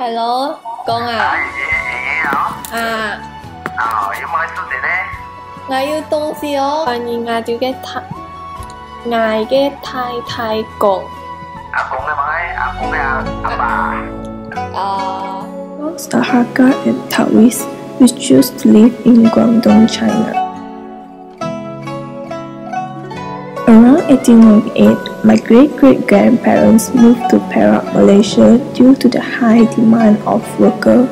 Hello, con à. Gì hả? À, Yêu mai sao thế đấy? 我要東西哦，歡迎我哋嘅太太公。Cùng cái mấy, cùng cái bà. Monks are Hakka and Taoists, which choose to live in Guangdong, China. Around 1898, my great-great-grandparents moved to Perak, Malaysia due to the high demand of workers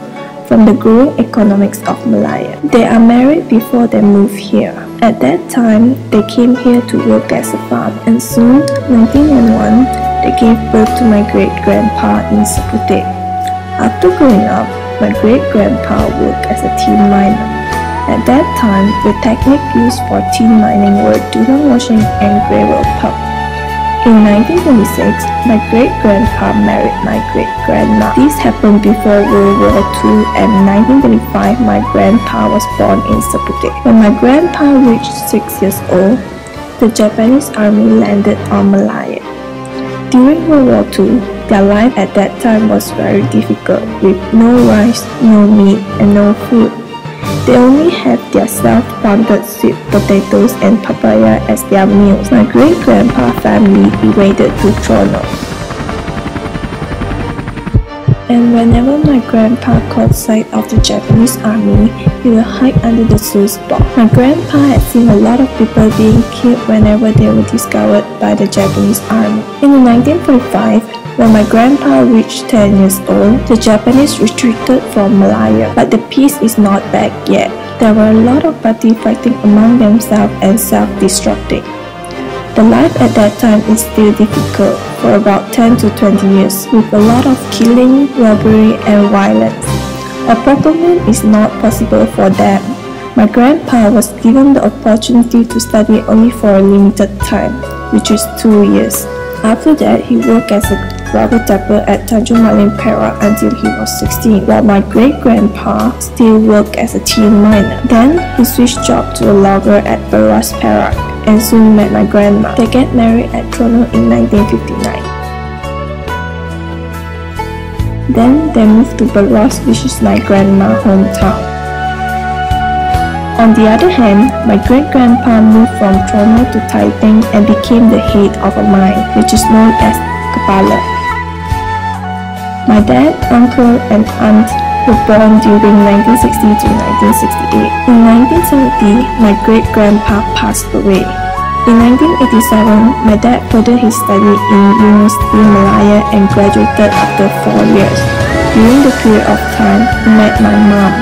from the growing economics of Malaya. They are married before they moved here. At that time, they came here to work as a farm, and soon, 1901, they gave birth to my great-grandpa in Sapute. After growing up, my great-grandpa worked as a tin miner. At that time, the technique used for tin mining were dulang washing and gravel pump. In 1926, my great-grandpa married my great-grandma. This happened before World War II, and in 1925, my grandpa was born in Sapute. When my grandpa reached 6 years old, the Japanese army landed on Malaya. During World War II, their life at that time was very difficult, with no rice, no meat, and no food. They only had their self-planted sweet potatoes and papaya as their meals. My great-grandpa family emigrated to Toronto. And whenever my grandpa caught sight of the Japanese army, he would hide under the sluice box. My grandpa had seen a lot of people being killed whenever they were discovered by the Japanese army. In 1945, when my grandpa reached 10 years old, the Japanese retreated from Malaya, but the peace is not back yet. There were a lot of parties fighting among themselves and self-destructing. The life at that time is still difficult for about 10 to 20 years, with a lot of killing, robbery, and violence. A settlement is not possible for them. My grandpa was given the opportunity to study only for a limited time, which is 2 years. After that, he worked as a rubber tapper at Tanjung Malim, Perak until he was 16, while my great-grandpa still worked as a tin miner. Then, he switched job to a logger at Beras, Perak, and soon met my grandma. They get married at Toronto in 1959. Then, they moved to Beras, which is my grandma's hometown. On the other hand, my great-grandpa moved from Toronto to Taiping and became the head of a mine, which is known as Kapala. My dad, uncle, and aunt were born during 1960 to 1968. In 1970, my great-grandpa passed away. In 1987, my dad furthered his study in University Malaya and graduated after 4 years. During the period of time, he met my mom.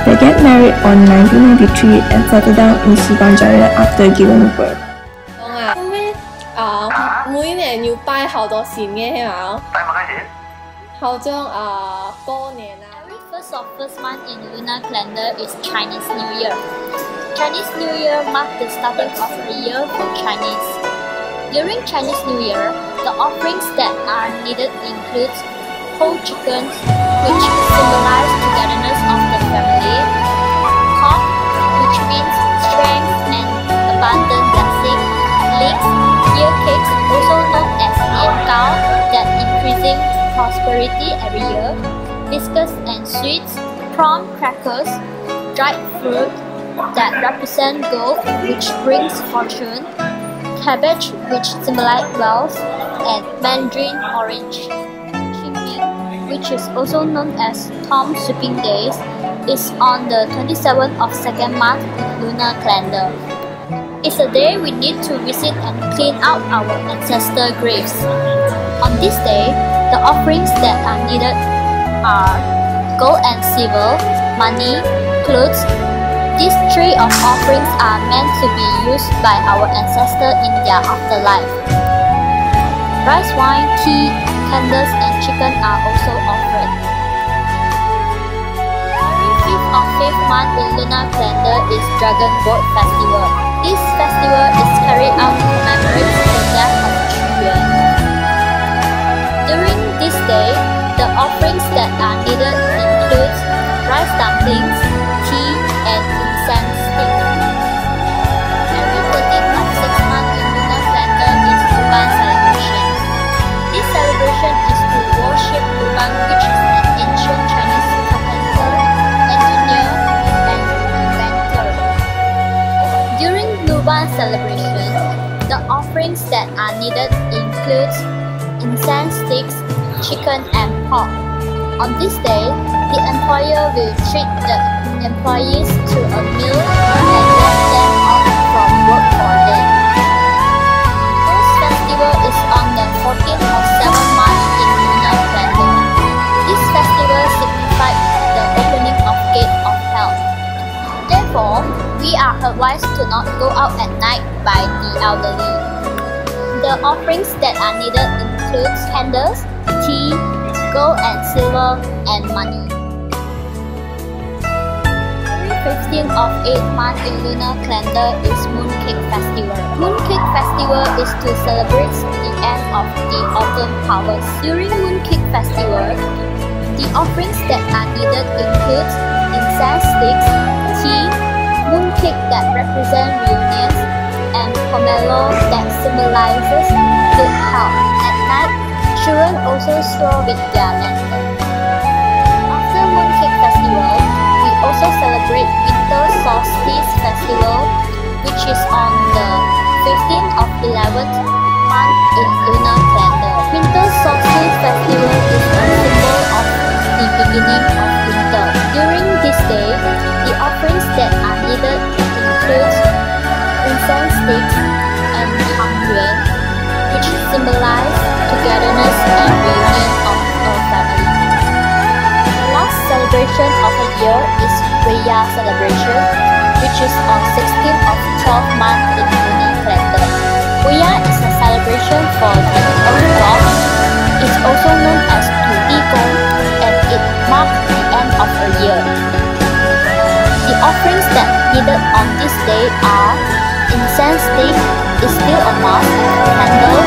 They get married on 1993 and settled down in Subanjaya after giving birth. 每年要拜好多錢嘅係嘛？拜乜嘢？好像過年啊。 Every first month in lunar calendar is Chinese New Year. Chinese New Year marks the starting of a year for Chinese. During Chinese New Year, the offerings that are needed include whole chickens, which symbolize togetherness of the family, cock, which means strength and abundant blessing, leeks, year cakes, also known as yen cow, that increasing prosperity every year, biscuits and sweets, prawn crackers, dried fruit that represent gold, which brings fortune, cabbage, which symbolize wealth, and mandarin orange. Which is also known as Tom Sweeping Days, is on the 27th of second month in lunar calendar. It's a day we need to visit and clean out our ancestor graves. On this day, the offerings that are needed are gold and silver, money, clothes. These three of offerings are meant to be used by our ancestors in their afterlife. Rice wine, tea, candles, and chicken are also offered. Every 5th of 5th month in lunar calendar is Dragon Boat Festival. This festival is carried out to commemorate the death of Yuan. During this day, the offerings that are needed include rice dumplings, tea, and incense sticks. Every 13th of 6th month in lunar calendar is Tuban celebration. This celebration is to worship Tuban, which is an ancient needed includes incense sticks, chicken, and pork. On this day, the employer will treat the employees to a meal and let them off from work for a day. This festival is on the 14th of 7th month in lunar calendar. This festival signifies the opening of gate of hell. Therefore, we are advised to not go out at night by the elderly. The offerings that are needed includes candles, tea, gold and silver, and money. The 15th of 8th month in lunar calendar is Mooncake Festival. Mooncake Festival is to celebrate the end of the autumn harvest. During Mooncake Festival, the offerings that are needed include incense sticks, tea, mooncake that represent reunions, and pomelo that symbolizes good health. At night, children also stroll with their lantern. After Mooncake Festival, we also celebrate Winter Solstice Festival, which is on the 15th of 11th month in lunar calendar. Winter Solstice Festival is a symbol of the beginning of winter. During this day, the offerings that are needed include incense sticks and tangyuan, which symbolize togetherness and reunion of a family. The last celebration of the year is Raya celebration, which is on 16th of 12th month in lunar calendar. Raya is a celebration for the old god. It's also known as Tutigong, and it marks the end of a year. The offerings that needed on this day are incense stick is still a must, candle,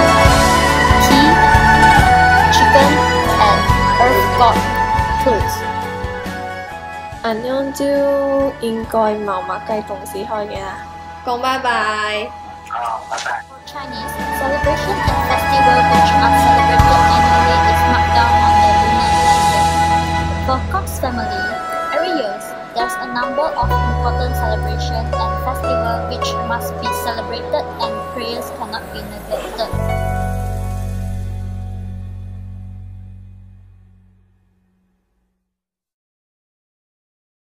tea, chicken, and earth god clothes. 安妞就應該冇乜雞同事開嘅啦，講拜拜。拜拜。 For Chinese, celebration and festival which are celebrated annually is marked down on the lunar calendar. For Kok'S family, every year there's a number of important celebrations and festivals which must be celebrated and prayers cannot be neglected.